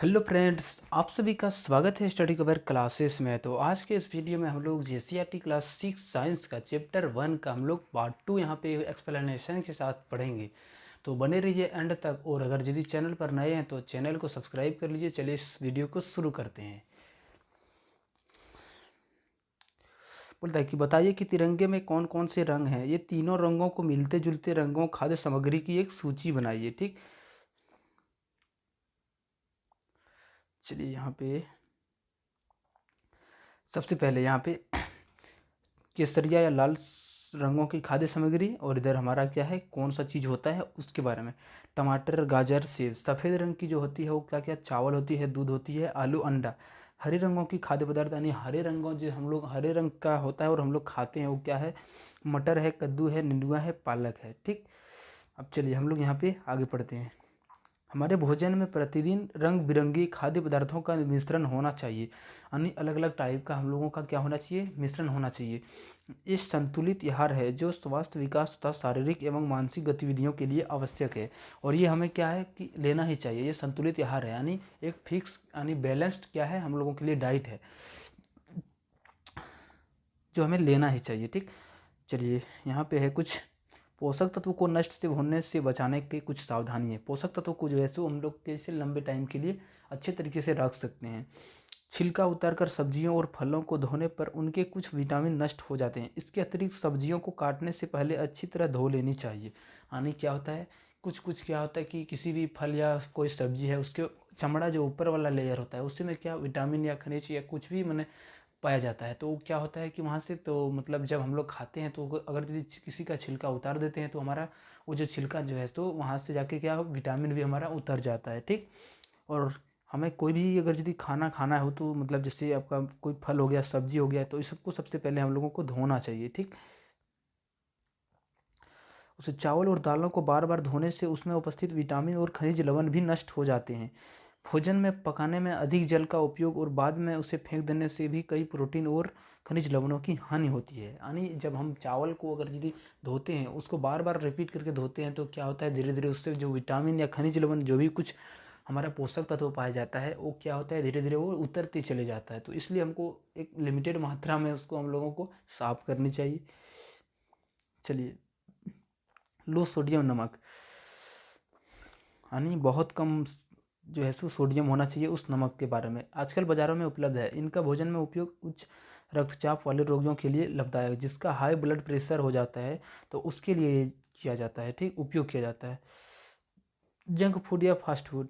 Hello friends, आप सभी का स्वागत है स्टडी कवर क्लासेस में। तो आज के इस वीडियो में हम लोग जेसीईआरटी क्लास 6 साइंस का चैप्टर 1 का हम लोग पार्ट 2 यहाँ पे एक्सप्लेनेशन के साथ पढ़ेंगे। तो बने रहिए एंड तक। और अगर यदि चैनल पर नए हैं तो चैनल को सब्सक्राइब कर लीजिए। चलिए इस वीडियो को शुरू करते हैं। बोलता है कि बताइए कि तिरंगे में कौन कौन से रंग हैं। ये तीनों रंगों को मिलते जुलते रंगों खाद्य सामग्री की एक सूची बनाइए। ठीक, चलिए यहाँ पे सबसे पहले यहाँ पे केसरिया या लाल रंगों की खाद्य सामग्री, और इधर हमारा क्या है, कौन सा चीज़ होता है उसके बारे में। टमाटर, गाजर, सेब। सफ़ेद रंग की जो होती है वो क्या क्या, चावल होती है, दूध होती है, आलू, अंडा। हरे रंगों की खाद्य पदार्थ यानी हरे रंगों जो हम लोग हरे रंग का होता है और हम लोग खाते हैं वो क्या है, मटर है, कद्दू है, निंदुआ है, पालक है। ठीक, अब चलिए हम लोग यहाँ पे आगे पढ़ते हैं। हमारे भोजन में प्रतिदिन रंग बिरंगी खाद्य पदार्थों का मिश्रण होना चाहिए, यानी अलग अलग टाइप का हम लोगों का क्या होना चाहिए, मिश्रण होना चाहिए। इस संतुलित आहार है जो स्वास्थ्य, विकास तथा शारीरिक एवं मानसिक गतिविधियों के लिए आवश्यक है। और ये हमें क्या है कि लेना ही चाहिए। ये संतुलित आहार है यानी एक फिक्स यानी बैलेंस्ड क्या है, हम लोगों के लिए डाइट है जो हमें लेना ही चाहिए। ठीक, चलिए यहाँ पे है कुछ पोषक तत्व को नष्ट से होने से बचाने के कुछ सावधानी है। पोषक तत्व को जो है सो हम लोग कैसे लंबे टाइम के लिए अच्छे तरीके से रख सकते हैं। छिलका उतारकर सब्जियों और फलों को धोने पर उनके कुछ विटामिन नष्ट हो जाते हैं। इसके अतिरिक्त सब्जियों को काटने से पहले अच्छी तरह धो लेनी चाहिए। यानी क्या होता है, कुछ कुछ क्या होता है कि किसी भी फल या कोई सब्जी है उसके चमड़ा जो ऊपर वाला लेयर होता है उसमें क्या विटामिन या खनिज या कुछ भी मैंने पाया जाता है। तो क्या होता है कि वहाँ से तो मतलब जब हम लोग खाते हैं तो अगर यदि किसी का छिलका उतार देते हैं तो हमारा वो जो छिलका जो है तो वहाँ से जाके क्या विटामिन भी हमारा उतर जाता है। ठीक, और हमें कोई भी अगर यदि खाना खाना हो तो मतलब जैसे आपका कोई फल हो गया, सब्जी हो गया, तो इस सबको सबसे पहले हम लोगों को धोना चाहिए। ठीक, उसे चावल और दालों को बार बार धोने से उसमें उपस्थित विटामिन और खनिज लवण भी नष्ट हो जाते हैं। भोजन में पकाने में अधिक जल का उपयोग और बाद में उसे फेंक देने से भी कई प्रोटीन और खनिज लवणों की हानि होती है। यानी जब हम चावल को अगर यदि धोते हैं, उसको बार बार रिपीट करके धोते हैं, तो क्या होता है, धीरे धीरे उससे जो विटामिन या खनिज लवण जो भी कुछ हमारा पोषक तत्व पाया जाता है वो क्या होता है, धीरे धीरे वो उतरते चले जाता है। तो इसलिए हमको एक लिमिटेड मात्रा में उसको हम लोगों को साफ करनी चाहिए। चलिए, लो सोडियम नमक यानी बहुत कम जो है सो सोडियम होना चाहिए उस नमक के बारे में। आजकल बाज़ारों में उपलब्ध है। इनका भोजन में उपयोग उच्च रक्तचाप वाले रोगियों के लिए लाभदायक है। जिसका हाई ब्लड प्रेशर हो जाता है तो उसके लिए ये किया जाता है। ठीक, उपयोग किया जाता है। जंक फूड या फास्ट फूड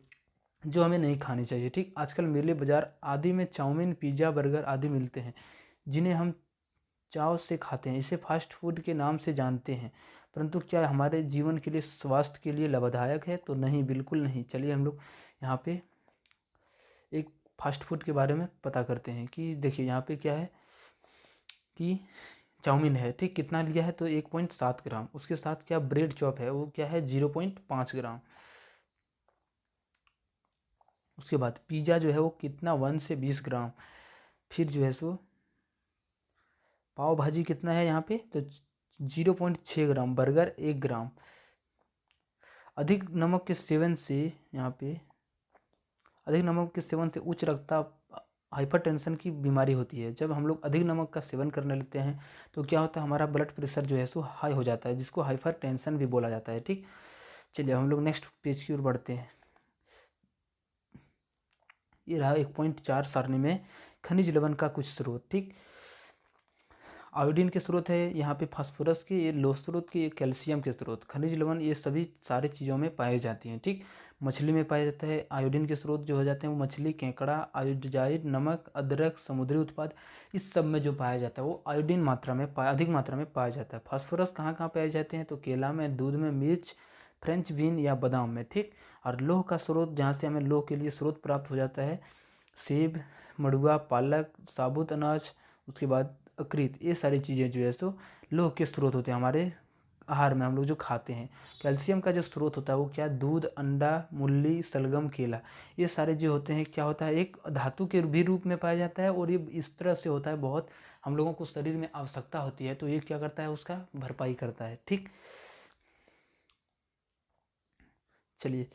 जो हमें नहीं खानी चाहिए। ठीक, आजकल मेले बाज़ार आदि में चाउमीन, पिज़्ज़ा, बर्गर आदि मिलते हैं जिन्हें हम चाव से खाते हैं। इसे फास्ट फूड के नाम से जानते हैं, परंतु क्या हमारे जीवन के लिए, स्वास्थ्य के लिए लाभदायक है? तो नहीं, बिल्कुल नहीं। चलिए हम लोग यहाँ पे एक फास्ट फूड के बारे में पता करते हैं कि देखिए यहाँ पे क्या है कि चाउमीन है। ठीक, कितना लिया है तो 1.7 ग्राम। उसके साथ क्या ब्रेड चॉप है वो क्या है 0.5 ग्राम। उसके बाद पिज़्ज़ा जो है वो कितना 1 से 20 ग्राम। फिर जो है सो पाव भाजी कितना है यहाँ पे तो 0.6 ग्राम। बर्गर 1 ग्राम। अधिक नमक के सेवन से यहाँ पे अधिक नमक के सेवन से उच्च रक्तचाप, हाइपरटेंशन की बीमारी होती है। जब हम लोग अधिक नमक का सेवन करने लगते हैं तो क्या होता है, हमारा ब्लड प्रेशर जो है सो हाई हो जाता है, जिसको हाइपरटेंशन भी बोला जाता है। ठीक, चलिए हम लोग नेक्स्ट पेज की ओर बढ़ते हैं। ये रहा 1.4 सारणी में खनिज लवण का कुछ स्रोत। ठीक, आयोडीन के स्रोत है यहाँ पे, फास्फोरस के, ये लो स्रोत के, ये कैल्शियम के स्रोत। खनिज लवण ये सभी सारी चीज़ों में पाए जाती हैं। ठीक, मछली में पाया जाता है। आयोडीन के स्रोत जो हो जाते हैं वो मछली, केकड़ा, आयोडाइड, नमक, अदरक, समुद्री उत्पाद, इस सब में जो पाया जाता है वो आयोडीन मात्रा में अधिक मात्रा में पाया जाता है। फास्फोरस कहाँ कहाँ पाए जाते हैं तो केला में, दूध में, मिर्च, फ्रेंच बीन या बादाम में। ठीक, और लोह का स्रोत जहाँ से हमें लोह के लिए स्रोत प्राप्त हो जाता है, सेब, मड़ुआ, पालक, साबुत अनाज, उसके बाद अकृत, ये सारी चीज़ें जो है सो लोह के स्रोत होते हैं हमारे आहार में हम लोग जो खाते हैं। कैल्शियम का जो स्रोत होता है वो क्या, दूध, अंडा, मूली, सलगम, केला, ये सारे जो होते हैं क्या होता है, एक धातु के भी रूप में पाया जाता है। और ये इस तरह से होता है, बहुत हम लोगों को शरीर में आवश्यकता होती है तो ये क्या करता है, उसका भरपाई करता है। ठीक, चलिए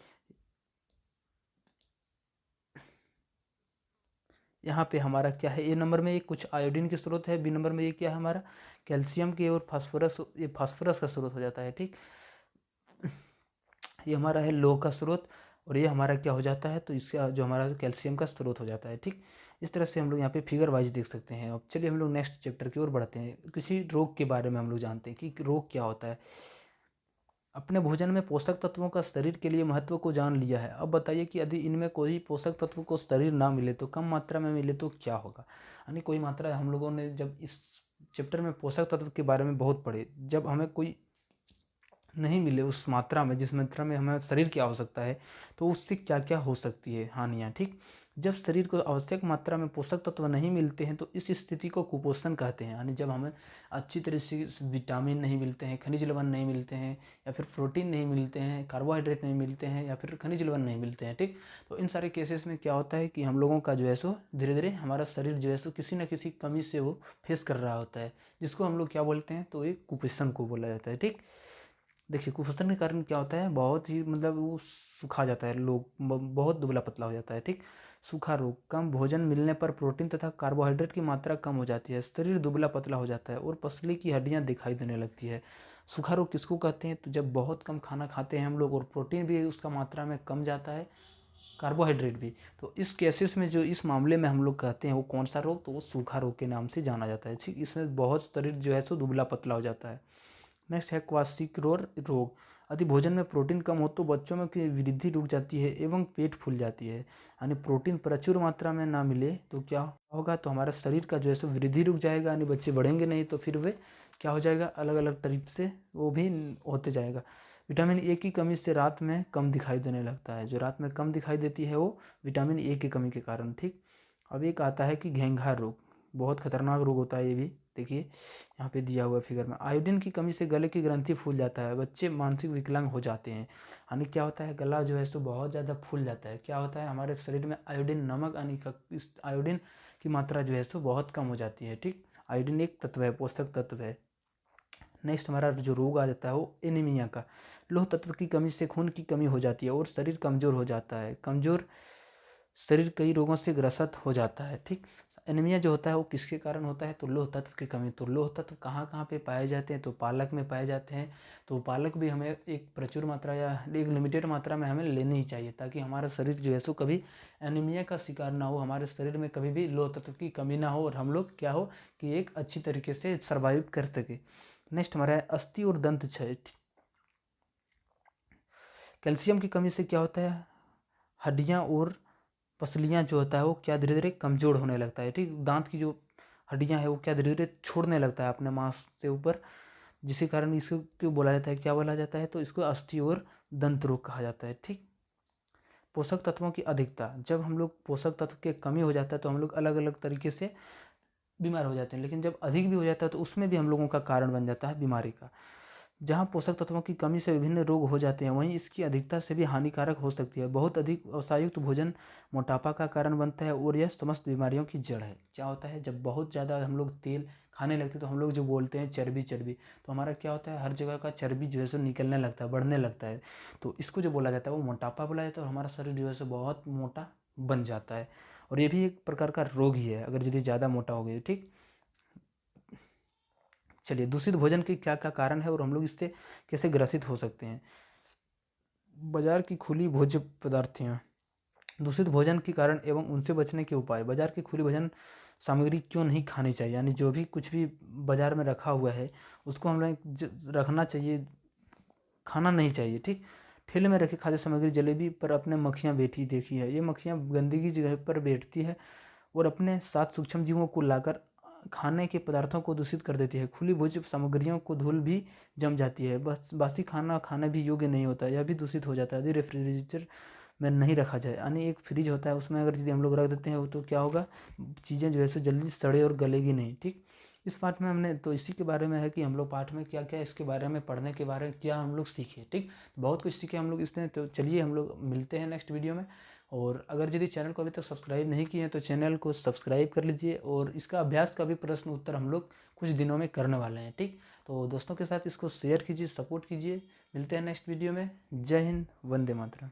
यहाँ पे हमारा क्या है, ए नंबर में ये कुछ आयोडीन के स्रोत है, बी नंबर में ये क्या है हमारा कैल्शियम के और फास्फोरस, ये फास्फोरस का स्रोत हो जाता है। ठीक, ये हमारा है लोह का स्रोत और ये हमारा क्या हो जाता है, तो इसका जो हमारा कैल्शियम का स्रोत हो जाता है। ठीक, इस तरह से हम लोग यहाँ पे फिगर वाइज देख सकते हैं। अब चलिए हम लोग नेक्स्ट चैप्टर की ओर बढ़ते हैं। किसी रोग के बारे में हम लोग जानते हैं कि रोग क्या होता है। अपने भोजन में पोषक तत्वों का शरीर के लिए महत्व को जान लिया है। अब बताइए कि यदि इनमें कोई पोषक तत्व को शरीर ना मिले तो कम मात्रा में मिले तो क्या होगा। यानी कोई मात्रा, हम लोगों ने जब इस चैप्टर में पोषक तत्व के बारे में बहुत पढ़े, जब हमें कोई नहीं मिले उस मात्रा में जिस मात्रा में हमें शरीर की आवश्यकता है, तो उससे क्या क्या हो सकती है हानियाँ। ठीक, जब शरीर को आवश्यक मात्रा में पोषक तत्व नहीं मिलते हैं तो इस स्थिति को कुपोषण कहते हैं। यानी जब हमें अच्छी तरह से विटामिन नहीं मिलते हैं, खनिज लवण नहीं मिलते हैं, या फिर प्रोटीन नहीं मिलते हैं, कार्बोहाइड्रेट नहीं मिलते हैं, या फिर खनिज लवण नहीं मिलते हैं। ठीक, तो इन सारे केसेस में क्या होता है कि हम लोगों का जो है सो धीरे धीरे हमारा शरीर जो है सो किसी न किसी कमी से वो फेस कर रहा होता है, जिसको हम लोग क्या बोलते हैं, तो एक कुपोषण को बोला जाता है। ठीक, देखिए कुपोषण के कारण क्या होता है, बहुत ही मतलब वो सूखा जाता है, लोग बहुत दुबला पतला हो जाता है। ठीक, सूखा रोग, कम भोजन मिलने पर प्रोटीन तथा कार्बोहाइड्रेट की मात्रा कम हो जाती है, शरीर दुबला पतला हो जाता है और पसली की हड्डियां दिखाई देने लगती है। सूखा रोग किसको कहते हैं, तो जब बहुत कम खाना खाते हैं हम लोग और प्रोटीन भी उसका मात्रा में कम जाता है, कार्बोहाइड्रेट भी, तो इस केसेस में जो इस मामले में हम लोग कहते हैं वो कौन सा रोग, तो वो सूखा रोग के नाम से जाना जाता है। ठीक, इसमें बहुत शरीर जो है सो दुबला पतला हो जाता है। नेक्स्ट है क्वाशिक्रोर रोग। यदि भोजन में प्रोटीन कम हो तो बच्चों में की वृद्धि रुक जाती है एवं पेट फूल जाती है। यानी प्रोटीन प्रचुर मात्रा में ना मिले तो क्या होगा, तो हमारा शरीर का जो है सो वृद्धि रुक जाएगा, यानी बच्चे बढ़ेंगे नहीं, तो फिर वे क्या हो जाएगा, अलग अलग टाइप से वो भी होते जाएगा। विटामिन ए की कमी से रात में कम दिखाई देने लगता है, जो रात में कम दिखाई देती है वो विटामिन ए की कमी के कारण। ठीक, अब एक आता है कि घेंघा रोग, बहुत खतरनाक रोग होता है ये भी। देखिए यहाँ पे दिया हुआ फिगर में, आयोडीन की कमी से गले की ग्रंथि फूल जाता है, बच्चे मानसिक विकलांग हो जाते हैं। यानी क्या होता है, गला जो है सो बहुत ज़्यादा फूल जाता है। क्या होता है, हमारे शरीर में आयोडीन नमक यानी इस आयोडीन की मात्रा जो है सो बहुत कम हो जाती है। ठीक, आयोडीन एक तत्व है, पोषक तत्व है। नेक्स्ट हमारा जो रोग आ जाता है वो एनीमिया का, लौह तत्व की कमी से खून की कमी हो जाती है और शरीर कमज़ोर हो जाता है, कमज़ोर शरीर कई रोगों से ग्रसित हो जाता है। ठीक, एनीमिया जो होता है वो किसके कारण होता है, तो लौह तत्व की कमी। तो लौह तत्व कहाँ कहाँ पे पाए जाते हैं, तो पालक में पाए जाते हैं। तो पालक भी हमें एक प्रचुर मात्रा या एक लिमिटेड मात्रा में हमें लेनी ही चाहिए, ताकि हमारा शरीर जो है सो कभी एनीमिया का शिकार ना हो, हमारे शरीर में कभी भी लौह तत्व की कमी ना हो और हम लोग क्या हो कि एक अच्छी तरीके से सर्वाइव कर सके। नेक्स्ट हमारा है अस्थि और दंत क्षय। कैल्शियम की कमी से क्या होता है, हड्डियाँ और पसलियाँ जो होता है वो क्या धीरे धीरे कमज़ोर होने लगता है। ठीक, दांत की जो हड्डियाँ है वो क्या धीरे धीरे छोड़ने लगता है अपने मांस से ऊपर, जिसके कारण इसको क्यों बोला जाता है, क्या बोला जाता है, तो इसको अस्थि और दंत रोग कहा जाता है। ठीक, पोषक तत्वों की अधिकता, जब हम लोग पोषक तत्व के कमी हो जाता है तो हम लोग अलग अलग तरीके से बीमार हो जाते हैं, लेकिन जब अधिक भी हो जाता है तो उसमें भी हम लोगों का कारण बन जाता है बीमारी का। जहाँ पोषक तत्वों की कमी से विभिन्न रोग हो जाते हैं, वहीं इसकी अधिकता से भी हानिकारक हो सकती है। बहुत अधिक वसायुक्त भोजन मोटापा का कारण बनता है और यह समस्त बीमारियों की जड़ है। क्या होता है, जब बहुत ज़्यादा हम लोग तेल खाने लगते हैं तो हम लोग जो बोलते हैं चर्बी चर्बी, तो हमारा क्या होता है, हर जगह का चर्बी जो है सो निकलने लगता है, बढ़ने लगता है, तो इसको जो बोला जाता है वो मोटापा बोला जाता है और हमारा शरीर जो है सो बहुत मोटा बन जाता है। और ये भी एक प्रकार का रोग ही है अगर यदि ज़्यादा मोटा हो गए। ठीक, चलिए दूषित भोजन के क्या क्या कारण है और हम लोग इससे कैसे ग्रसित हो सकते हैं। बाजार की खुली भोज्य पदार्थियाँ, दूषित भोजन के कारण एवं उनसे बचने के उपाय। बाजार की खुली भोजन सामग्री क्यों नहीं खानी चाहिए, यानी जो भी कुछ भी बाजार में रखा हुआ है उसको हम लोग रखना चाहिए, खाना नहीं चाहिए। ठीक, ठेले में रखी खाद्य सामग्री जलेबी पर अपने मक्खियाँ बैठी देखी है, ये मक्खियाँ गंदगी जगह पर बैठती है और अपने साथ सूक्ष्म जीवों को लाकर खाने के पदार्थों को दूषित कर देती है। खुली भोज्य सामग्रियों को धूल भी जम जाती है, बस बासी खाना खाना भी योग्य नहीं होता, यह भी दूषित हो जाता है यदि रेफ्रिजरेटर में नहीं रखा जाए। यानी एक फ्रिज होता है उसमें अगर यदि हम लोग रख देते हैं तो क्या होगा, चीज़ें जो है सो जल्दी सड़े और गलेगी नहीं। ठीक, इस पाठ में हमने तो इसी के बारे में है कि हम लोग पाठ में क्या क्या इसके बारे में पढ़ने के बारे में क्या हम लोग सीखे। ठीक, बहुत कुछ सीखे हम लोग इसमें, तो चलिए हम लोग मिलते हैं नेक्स्ट वीडियो में। और अगर यदि चैनल को अभी तक सब्सक्राइब नहीं किए हैं तो चैनल को सब्सक्राइब कर लीजिए, और इसका अभ्यास का भी प्रश्न उत्तर हम लोग कुछ दिनों में करने वाले हैं। ठीक, तो दोस्तों के साथ इसको शेयर कीजिए, सपोर्ट कीजिए। मिलते हैं नेक्स्ट वीडियो में। जय हिंद, वंदे मातरम।